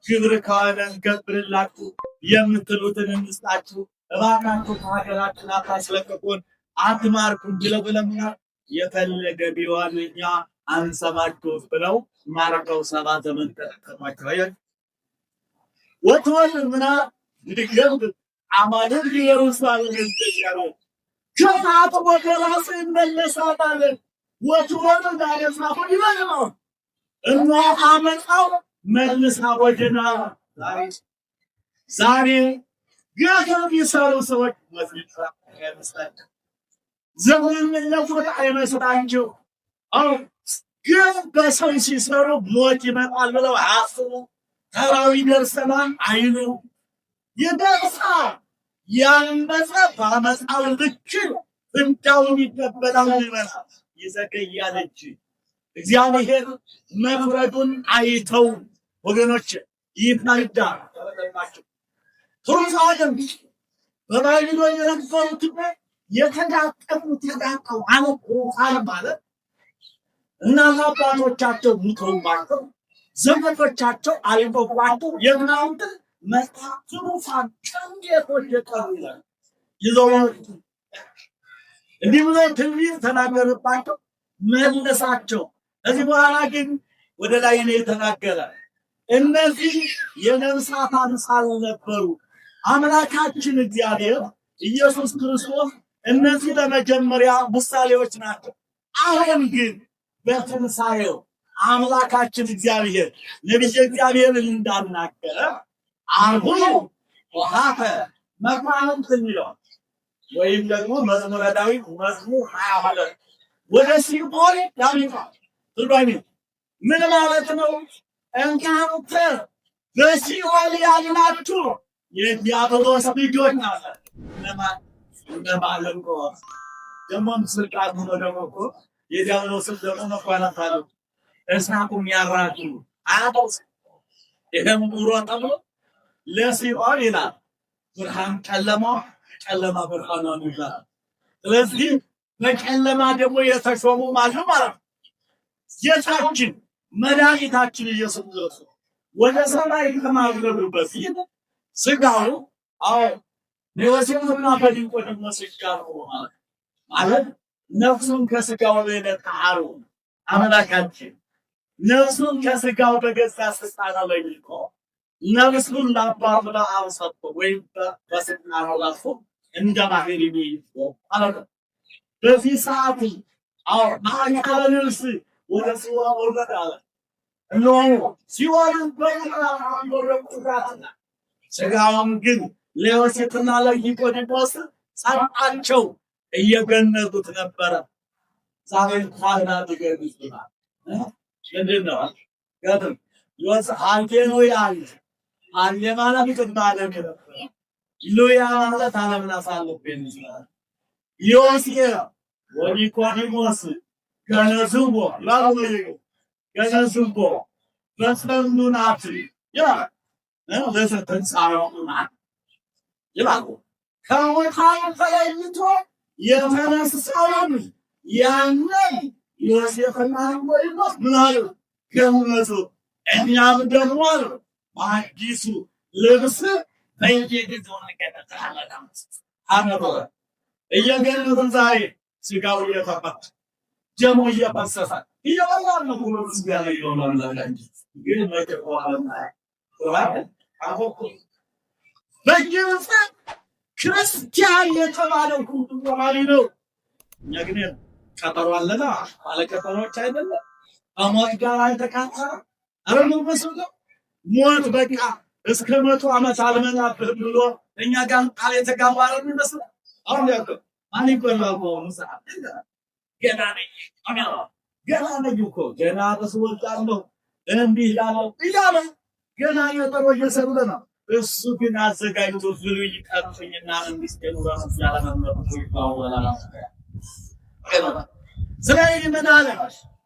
ግብር ከሆነ እንገብርላችሁ የምትሉትን እንስጣችሁ፣ እባካችሁ ከሀገራችን አታስለቅቁን፣ አትማርኩን ብለው ብለምናል። የፈለገ ቢሆን እኛ አንሰማችሁም ብለው ማርከው 7 ዘመን ተጠቀሟቸው። ወጥወል ምና ድገም አማኑን ኢየሩሳሌም እንደሻለ ከማጡ ወገራስ እንደለሳታለ ወጥወል ዳረሳሁ ይበለው እና አመጣው መልሳ ወደና ዛሬ ገንዘብ የሚሰሩ ሰዎች መስልታ ያመስላቸው ዘመን ለፎት አይመስላቸው። ግን በሰው ሲሰሩ ሞት ይመጣል ብለው አስቡ። ተራዊ ደርሰናል አይሉ ይደርሳ ያንበዛ በአመፃው ልክ ፍንዳውን ይቀበላል ይበላል ይዘገያል እንጂ እግዚአብሔር መፍረዱን አይተው ወገኖች ይፈርዳል። ትሩፋንም በባቢሎን የነበሩት የተዳቀው አለ ማለት እና አባቶቻቸው ሙተውባቸው ዘመዶቻቸው አልፈዋቸው የምናውት መጣ ትሩፋን ጨንጌቶች የቀሩ ይዘው እንዲህ ብሎ ትንቢት ተናገረባቸው መለሳቸው። እዚህ በኋላ ግን ወደ ላይ ነው የተናገረ። እነዚህ የነፍሳት አምሳል ነበሩ። አምላካችን እግዚአብሔር ኢየሱስ ክርስቶስ እነዚህ ለመጀመሪያ ምሳሌዎች ናቸው። አሁን ግን በትንሣኤው አምላካችን እግዚአብሔር ነቢየ እግዚአብሔርን እንዳናገረ አሁን ወሃፈ መኳንንት የሚለው ወይም ደግሞ መዝሙረ ዳዊት መዝሙር 22 ወደ ሲኦል ያመጣል። ምን ማለት ነው? እናንተ በሲኦል ያላችሁ የዲያብሎስ ልጆች ናችሁ። ለማለቆ ደሞም ስልጣን ሆኖ ደግሞ እኮ የዲያብሎስን ደግሞ መኳንንት አሉ። እሳቱም ያራቱ አያቶስ ይህም ኑሮ ተብሎ ለሲኦል ይላል። ብርሃን ጨለማ፣ ጨለማ ብርሃን ነው ይላል። ስለዚህ በጨለማ ደግሞ የተሾሙ ማለት ነው። ጌታችን መድኃኒታችን ኢየሱስ ክርስቶስ ወደ ሰማይ ከማድረጉ በፊት ስጋው በወሲብና በድንቆት መስጋው ማለት ነፍሱን ከስጋው በነጣ አሩ አምላካችን ነፍሱን ከስጋው በገዛ ስልጣን ለይቶ ነፍሱን ለአባቱ ለአብ ሰጥቶ ወይም በስልጣኑ ላፎ እንደ ባህሪ ነው ማለት በዚህ ሰዓት ማዕከለ ነፍስ ወደ ሲኦል ወረደ አለ። እነሆ ሲኦልን በመከራ ወረድኩታልና ሥጋውን ግን ለዮሴፍና ለኒቆዲሞስ ሰጣቸው፣ እየገነዙት ነበረ። ዛሬ ካህናት ይገንዙናል። ምንድን ነው ገድም ሃሌሉያ አለ ማለት ቅድመ ዓለም የነበረ ሉያ ማለት ዓለምን አሳልፎ ይችላል። ዮሴፍ ወኒቆዲሞስ ገነዝዎ ገነዝዎ በጸኑናት ይላል ይላሉ። ከሙታን ተለይቶ የተነሳውን ያንን ዮሴፍና ኒቆዲሞስ ምን አሉ? ገነዙ። እኛም ደግሞ በአዲሱ ልብስ በየጊዜው እንገነዛለን። እየገነዝን ዛሬ ሥጋው እየተፈታ ደሙ እየፈሰሰ እየበላን ነው። ሁሉ ምስጋና ይሆናል። ግን በግብፅ ክርስቲያን የተባለው ሁሉ ተማሪ ነው። እኛ ግን ቀጠሮ አለና ባለቀጠሮች አይደለም። ከሞት ጋር አልተካተረ አረሙ መስሎ ሞት በቃ እስከ 100 ዓመት አልመናብህም ብሎ እኛ ጋር ቃል የተጋባረ ይመስል አሁን ያለው ማን ይቆላው ነው ሰዓት ገና ነኝ እኮ ገና ተስወጣለሁ እንዲህ ይላል ገና የጠሮ እየሰሩ ነው። እሱ ግን አዘጋጅቶ ብሉ ይቀርፍኝና መንግስት የኑራን ያለመመጡ ይባወላል። ስለዚህ ምን አለ?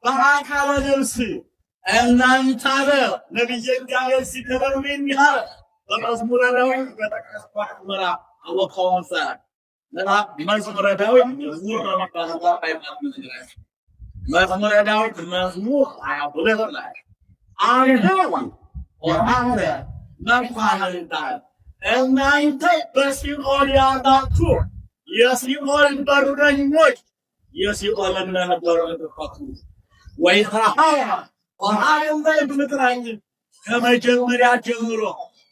በአካለ ነፍስ እናንተ አለ ነቢየ እግዚአብሔር ሲተበሩልኝ ይላል በመዝሙረ ዳዊት በተቀስቋት ምዕራፍ አወቀውንሳ መዝሙረ ዳዊት መዝሙረ ዳዊት መዝሙር 22 ላይ አንተ መኳንንታን እናንተ በሲኦል ያላችሁ የሲኦል በረኞች የሲኦልን ነበሩን ተፈቱ ወይ ተራሃያ ወሃይም በምትራኝ ከመጀመሪያ ጀምሮ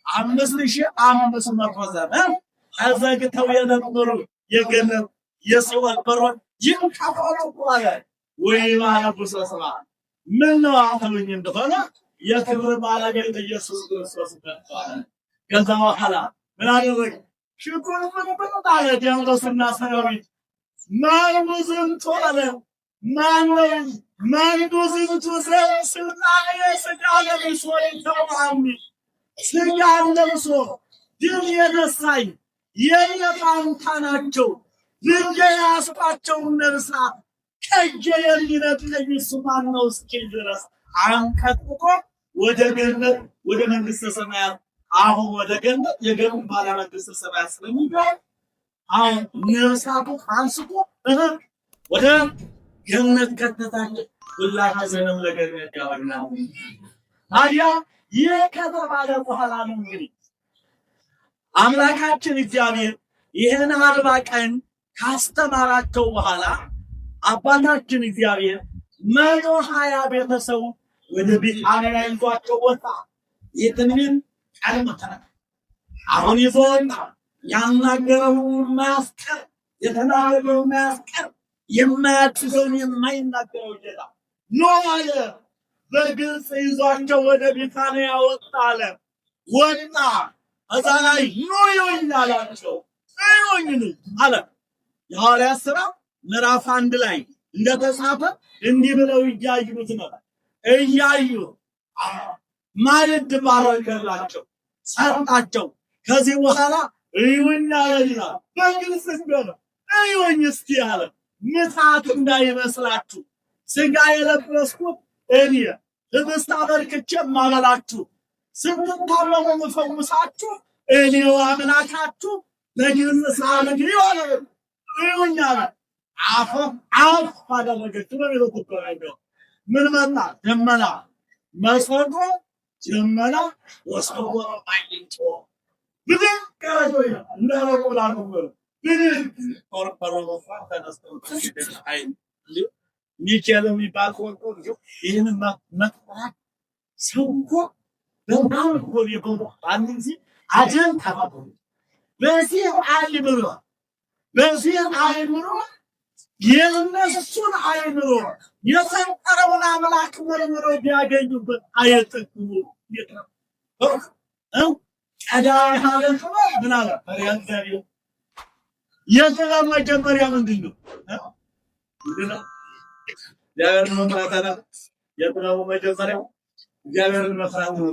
5500 ዘመን አዘግተው የነበሩ የገነት የሲኦል በሮች ይንከፈሉ ቆየ ወይ ማያቡስ ሰማ ምን ነው አሁን እንደሆነ የክብር ባለቤት ኢየሱስ ክርስቶስ ተባለ። ከዛ በኋላ ምን አደረገ? ሽኩር በጣለ ዲያብሎስና ሰራዊት ማንሙዝንቱ አለ ማንሙዝንቱ ስልጣን የሥጋ ለብሶ ይተዋሚ ሥጋ ለብሶ ድል የነሳኝ የየፋንታ ናቸው ልጄ ያስቋቸው ነርሳ ከጄ የሚነጥቀኝ እሱ ማን ነው እስኪል ድረስ አንቀጥቅጦ ወደ ገነት ወደ መንግሥተ ሰማያት አሁን ወደ ገነት የገቡት ባለ መንግሥተ ሰማያት ስለሚገባ አሁን ነፍሳቱ አንስቶ ወደ ገነት ከተታቸው ሁላችንም ለገነት ያወርናል። ታዲያ ይህ ከተባለ በኋላ ነው እንግዲህ አምላካችን እግዚአብሔር ይህን 40 ቀን ካስተማራቸው በኋላ አባታችን እግዚአብሔር 120 ቤተሰቡ ወደ ቢታንያ ይዟቸው ወጣ። የትንቢት ቃል መተና አሁን ይዞና ያናገረው ማስቀር የተናገረው ማስቀር የማያትዘውን የማይናገረው ጌታ ኖ አለ። በግልጽ ይዟቸው ወደ ቢታንያ ወጣ አለ። ወጣ እዛ ላይ ኖ ይሆናላቸው አይሆንም አለ። የሐዋርያት ሥራ ምዕራፍ 1 ላይ እንደተጻፈ እንዲህ ብለው እያዩት ነው። እያዩ ማዕድ ባረከላቸው ሰጣቸው። ከዚህ በኋላ እዩኝ አለና በግልጽ ነው እዩኝ እስቲ አለ። ምታት እንዳይመስላችሁ ሥጋ የለበስኩት እኔ ህብስት አበርክቼ ማበላችሁ ስትታመሙ የምፈውሳችሁ እኔው አምላካችሁ ለግልጽ ሳልግ ይሆነ እዩኝ አለ። አፍ አደረገች ነው ይልቁት ነው ምን መጣ? ደመና መስፈርቶ ደመና ወሰው አይንቶ ብለን ቀረጆ እንደረቁ ላሉ ብለን ኮርፖራል ተነስተው አይ ሚካኤል የሚባል ኮርፖራል ይህን መጥራት ሰው እኮ በጣም እኮ የቆም አንዚ አጀን ተባሉ በዚህ አይ ብሎ የነሱን አይምሮ የፈጠረውን አምላክ መርምሮ ቢያገኙበት አይጠቅሙ ቀዳይ ሀገር ምን አለ የጥበብ መጀመሪያ ምንድን ነው? እግዚአብሔርን መፍራት። የጥበቡ መጀመሪያ እግዚአብሔርን መፍራት ነው።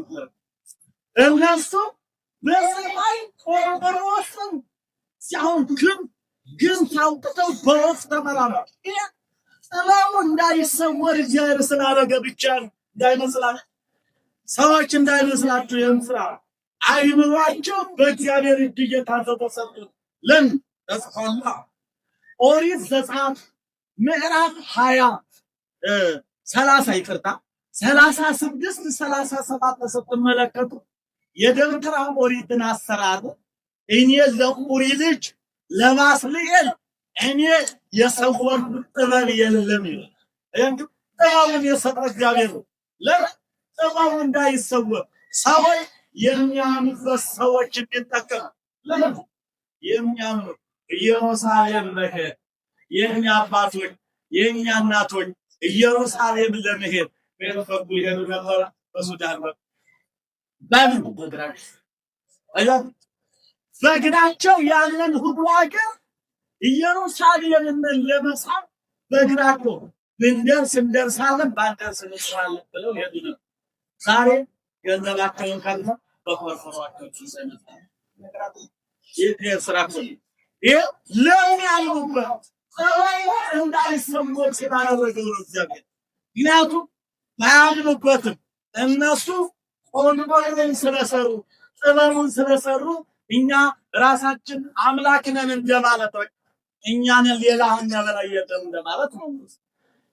እነሱ በሰማይ ቆርቆሮስን ሲያውን ግን ታውቅተው በወፍ ተመራመሩ። ጥበቡ እንዳይሰወር እግዚአብሔር ስላደረገ ብቻ እንዳይመስላችሁ፣ ሰዎች እንዳይመስላችሁ ይህን ስራ አይምሯቸው በእግዚአብሔር እጅ እየታዘዘ ሰጡ። ለምን ተጽፏላ? ኦሪት ዘጸአት ምዕራፍ 36 37 ስትመለከቱ የደብተራ ኦሪትን አሰራር እኔ ለኡሪ ልጅ ለባስልኤል እኔ የሰወርኩት ጥበብ የለም ይላል። ጥበቡን የሰጠ እግዚአብሔር ነው። ጥበቡ እንዳይሰወር ሰዎች የሚያምኑበት ሰዎች እንዲጠቀሙ የሚያምኑ ኢየሩሳሌም መሄድ የኛ አባቶች የኛ እናቶች ኢየሩሳሌም ለመሄድ በፈቁ ይሄዱ ነበር። በሱዳን በእግራቸው ያንን ሁሉ አገር ኢየሩሳሌምን ለመሳብ በእግራቸው እንደርሳለን ባንደርስ እንስራለን ብለው ሄዱ ነበር። ዛሬ ገንዘባቸውን ከልመ በኮርኮሯቸው ይሰነታል። ይህ ስራቸው ይህ ለምን ያሉበት እንዳይሰሙት ስላደረገው ነው እግዚአብሔር። ምክንያቱም ባያምኑበትም እነሱ ቆንጆን ስለሰሩ ጥበቡን ስለሰሩ እኛ ራሳችን አምላክ ነን እንደማለት ነው። እኛንን ሌላ በላይ የለም እንደማለት ነው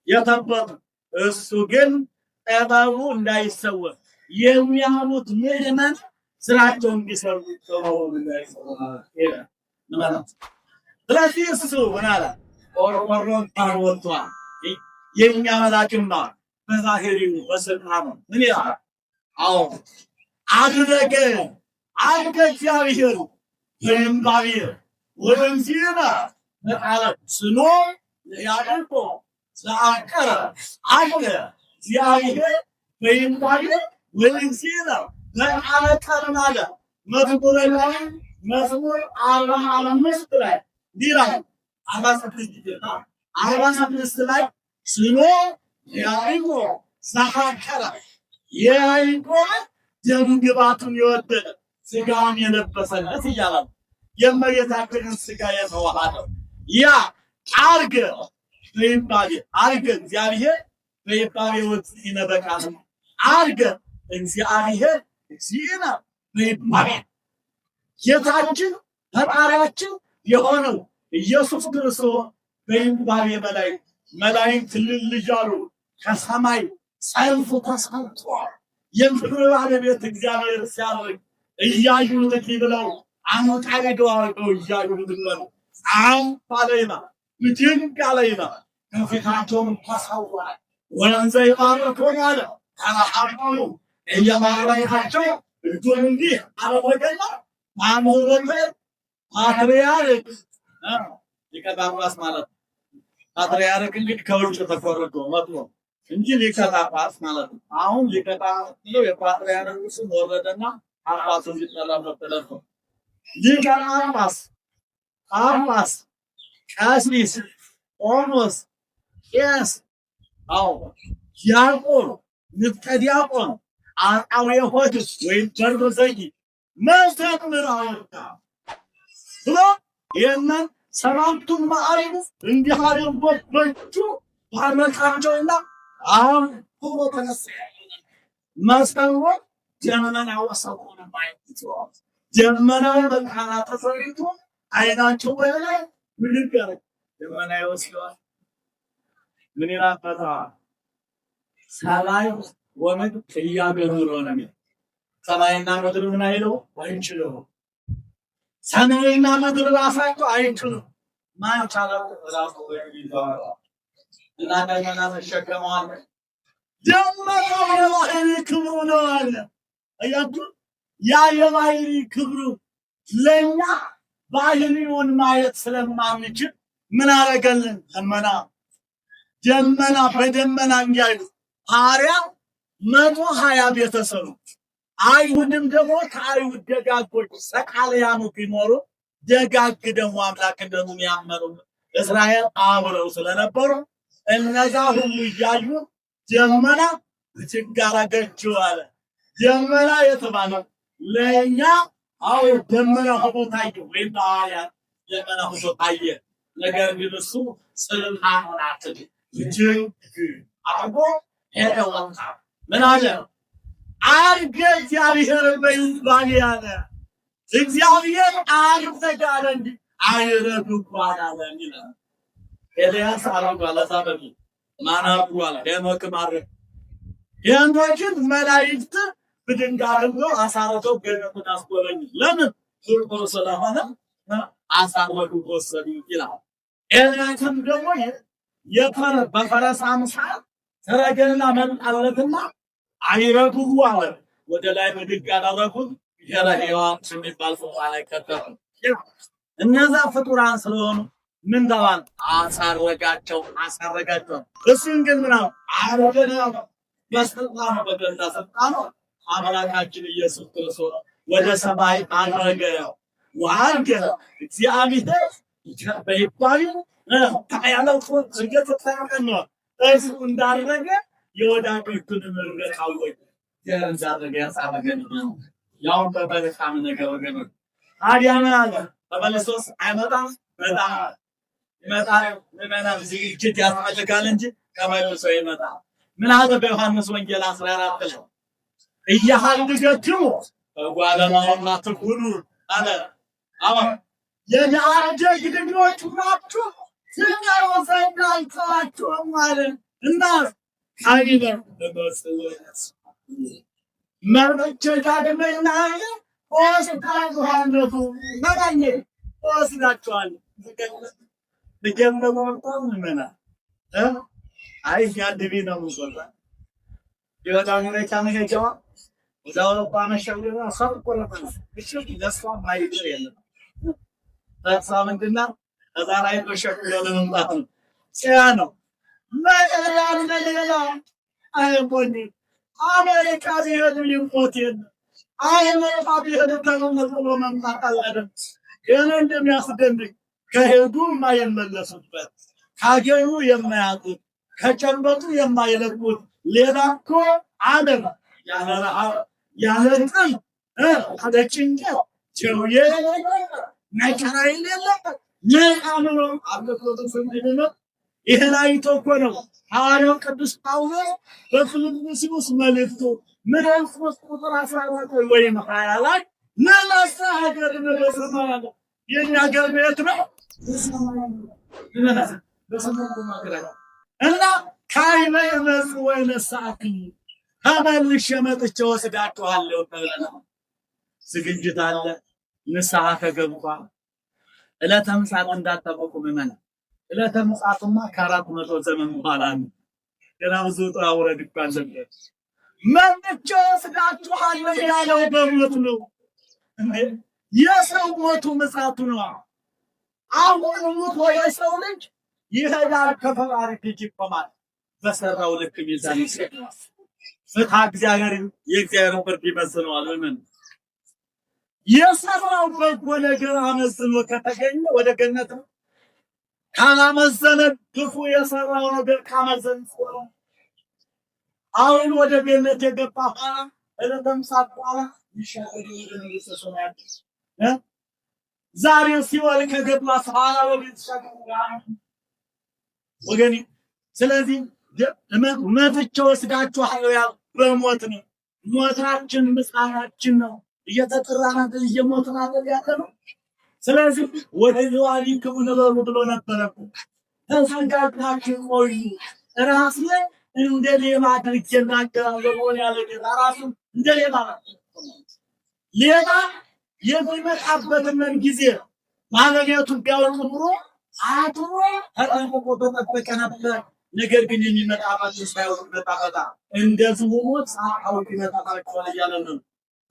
የተባሉ። እሱ ግን ጥበቡ እንዳይሰወር የሚያምኑት ምዕመናን ስራቸውን እንዲሰሩ ጥበቡን እንዳይሰወር ማለት። ስለዚህ እሱ ምን አለ? ቆርቆሮን ታወጥቷል። የሚያመላክና በዛሄሪው በስልጣኑ ምን ይላል? አዎ አድረገ እግዚአብሔር በእምባዬ ወደንዚና ነቃለ ስኖ ያደርቆ ዘአቀረ እግዚአብሔር በእምባዬ ወደንዚና ነቃለ ቀረናለ መዝሙር 45 ላይ ዲራይ 46 ላይ ስኖ ያይቆ ዘአቀረ ያይቆ ደም ግባቱን የወደደ ስጋውን የለበሰለት እያለ የእመቤታችንን ስጋ የተዋሃደው ያ አርገ በይባቤ አርገ እግዚአብሔር በይባቤ ወጥ ይነበቃል። አርገ እግዚአብሔር ሲና በይባቤ ጌታችን ፈጣሪያችን የሆነው ኢየሱስ ክርስቶስ በይባቤ መላእክት ልልጅ አሉ ከሰማይ ሰልፍ ተሰምቷል። የምድር ባለቤት እግዚአብሔር ሲያርግ እያዩት ብለው አንቃሪገው አርገው እያዩት ብለው አምባለይና ብትንቅ አለይና ከፊታቸውም ተሰውሯል። ወንዘ ይባርኮን አለ ተራሐሙ እየባረካቸው እጁን እንዲህ አረወገና ማሙረተ ፓትርያርክ ሊቀ ጳጳስ ማለት ፓትርያርክ እንግዲህ ከውጭ ተቆርጦ መጥቶ እንጂ ሊቀ ጳጳስ ማለት ነው። አሁን ሊቀ ጳጳስ ነው የፓትርያርኩ ስም ወረደና ጳጳሱ እንዲጠራበት ተደረገ። ሊቀ ጳጳስ ቀሲስ ቆሞስ ቄስ ዲያቆን ንፍቀ ዲያቆን አርአዊ ሆድስ ወይም ጀርዶ ዘይ መዘምር አወጣ ብሎ ይህንን ሰባቱን ማዕረግ እንዲህ አድርጎት በእጁ ባረካቸውና አሁን ሁሉ ተነሳ። መስቀሉ ደመና ወሰኮነ ማየት ደመናው በካና ተሰሪቱ አይናቸው በላይ ምልክር ደመና ይወስደዋል። ምን ይላፈታ ሰማይ ወምድር እያገሩ ነው። ሰማይና ምድር ምን አይለው አይችለው። ሰማይና ምድር ራሳቸው አይችሉም። ማን ቻለው? ራሱ ይባላል እና ደመና ተሸከመዋል። ደመናው የባህሪ ክብሩ ነው አለ። አያችሁ ያ የባህሪ ክብሩ ለኛ ባህሪውን ማየት ስለማንችል ምን አረገልን? ደመና በደመና እንዲያዩ ሐዋርያ 120 ቤተሰብ አይሁድም ደግሞ ከአይሁድ ደጋጎች ሰቃልያኑ ቢኖሩ ደጋግ ደግሞ አምላክ እንደሆነ ያመኑ እስራኤል አብረው ስለነበሩ እነዛ ሁሉ እያዩ ደመና ችጋራገችው አለ። ደመና የተባለው ለእኛ ደመና ሆኖ ታየ ወይም ሐዋርያት ደመና ሆኖ ታየ። ነገር ግን እሱ ጽልምናትን እጅግ አርጎ ሄደወጣ። ምን አለ? አርገ እግዚአብሔር በይባል ያለ እግዚአብሔር አርገ ጋር እንጂ አይረዱ ባላለ ይላል። ኤልያስ አርጓል። አሳበቂ ማን አርጓል? ሄኖክ ማረክ። ሄኖክን መላእክት በድንጋይ ነው አሳረተው ገነቱን አስጎበኙ። ለምን? ዙርቆ ስለሆነ አሳረዱ ወሰዱ ይላል። ኤልያስም ደግሞ በፈረስ አምሳል ሰረገላ መጣለትና አይረዱ አለ። ወደ ላይ ብድግ ያደረጉት የረሄዋን የሚባል ፍጡር ላይ ከተቱ። እነዛ ፍጡራን ስለሆኑ ምን ተባለ? አሳረጋቸው። እሱን ግን ምናው አረገና በስልጣኑ በገዛ ስልጣኑ አምላካችን ኢየሱስ ክርስቶስ ወደ ሰማይ አረገው። ዋንገ እግዚአብሔር በይባል ታያለው ዝገት ተራቀነ እሱ እንዳረገ የወዳጆቹን ምርቃው ያንዛረገ ያሳረገን ያው በበለካም ነገር ወገኖች ታዲያ ምን አለ? በበለሶስ አይመጣም ይመጣል ዝግጅት ያስፈልጋል እንጂ ከመልሶ ይመጣል። ምን አለ በዮሐንስ ወንጌል 14 ላይ እያሃልገችሁ በጓደማውና ትኩሉ አለ የናደግ ልጆች ናችሁ ስንቀው ዘንዳልተዋችሁ ማለት እና አይደለም በመስለስ መርበቸ ታደመና ሆስታጓንዱ ማዳኝ ሆስታቸዋል በጀምሮ ቆምመና አይ ያድቢ ነው ሙሶላ ይወጣው ነው ካመገጃው ወዳው ባመሻው ነው አሳቆረፈ እሺ ለሷ ማይጥር የለም ታሳምንትና አዛራይ ተሸክሎ ለመምጣት ነው ሲያነው ማዳን ለሌላ አይቦኒ አሜሪካ ቢሄድ ሊሞት የለም አሜሪካ ቢሄድ ተመልሶ መምጣት አላለም። ግን እንደሚያስደንቅ ከሄዱ የማይመለሱበት ካገኙ የማያጡት ከጨንበቱ የማይለቁት ሌላ እኮ ዓለም ያለ ረሃብ ያለ ጥም ያለ ጭንቀት ጀውዬ መከራ የሌለበት ለአምሮ አብለቶቱ ፍንድነ ይህን አይቶ እኮ ነው ሐዋርያው ቅዱስ ጳውሎስ በፊልጵስዩስ መልእክቱ ምዕራፍ 3 ቁጥር 14 ወይም 20 ላይ ለላሳ ሀገር በሰማያት የኛ ሀገር ቤት ነው እና ካይመ የመጽ ወይነሳክ ተመልሼ መጥቼ ወስዳችኋለሁ ተብለናል። ዝግጅት አለ። ንስሐ ተገብቷል። ዕለተ ምጽአት እንዳትጠብቁ ምዕመናን። ዕለተ ምጽአቱማ ከ400 ዘመን በኋላ ነው። ገና ብዙ ውጣ ውረድ እኮ አለበት። መጥቼ ወስዳችኋለሁ ያለው በሞት ነው። የሰው ሞቱ ምጽአቱ ነው። አሁን ሞት የሰው ልጅ ይሄዳል ከፈጣሪ ፊት ይቆማል። በሰራው ልክ ሚዛን ይሰጣል። ፍትሐ እግዚአብሔር የእግዚአብሔርን ፍርድ ይመዝነዋል። ምን የሰራው በጎ ነገር አመዝኖ ከተገኘ ወደ ገነት ነው። ካላመዘነ ክፉ የሰራው ነገር ካመዘነ አሁን ወደ ገነት የገባ ኋላ እለተምሳት ኋላ ይሻገር ወደ መንግሥተ ሰማያት ዛሬ ሲወል ከገባ ኋላ ወደ ተሻገረ ወገኔ። ስለዚህ መጥቼ ወስዳችኋለሁ ያለው በሞት ነው። ሞታችን ምጽአታችን ነው። እየተጠራን እየሞትን ያለ ነው። ስለዚህ ወደ ዘዋሊ ክቡን በሉ ብሎ ነበረ። ተዘጋጅታችሁ ቆዩ። ራስ ላይ እንደ ሌባ አድርጌ እናገራለሁ ያለ ጌታ ራሱ እንደ ሌባ የሚመጣበትን ጊዜ ባለቤቱ ቢያውቅ ኑሮ አጥሮ ተጠንቅቆ በጠበቀ ነበር። ነገር ግን የሚመጣበት ሳይሆን በጣፈታ እንደዚህ ሞት አውቅ ይመጣባቸዋል እያለ ነው።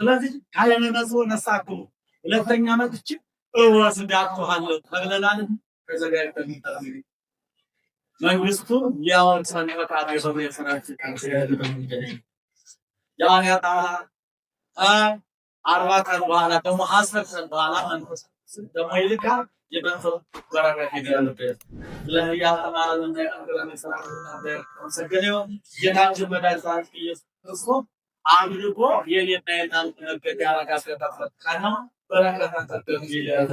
ስለዚህ ካለመነጽ ነሳኩ ሁለተኛ መጥቼ እወስዳችኋለሁ ተብለናል። ተዘጋጅተን እንጠብቅ። መንግስቱ ሊያወርሰን ፈቃድ የሆነ የስራችን ያያታ 40 ቀን በኋላ ደግሞ 10 ቀን በኋላ መንፈስ ደግሞ ይልካል። የበንፈው በረከት ይደረግበት ለያተማረን እንደቀረን ሰራተኛ ሰገደው ጌታችን መድኃኒታችን ኢየሱስ ክርስቶስ አምልኮ የኔና የናንተ ነገር ያረጋገጠበት ቀን ነው። በረከት ተቀበሉ ይላል።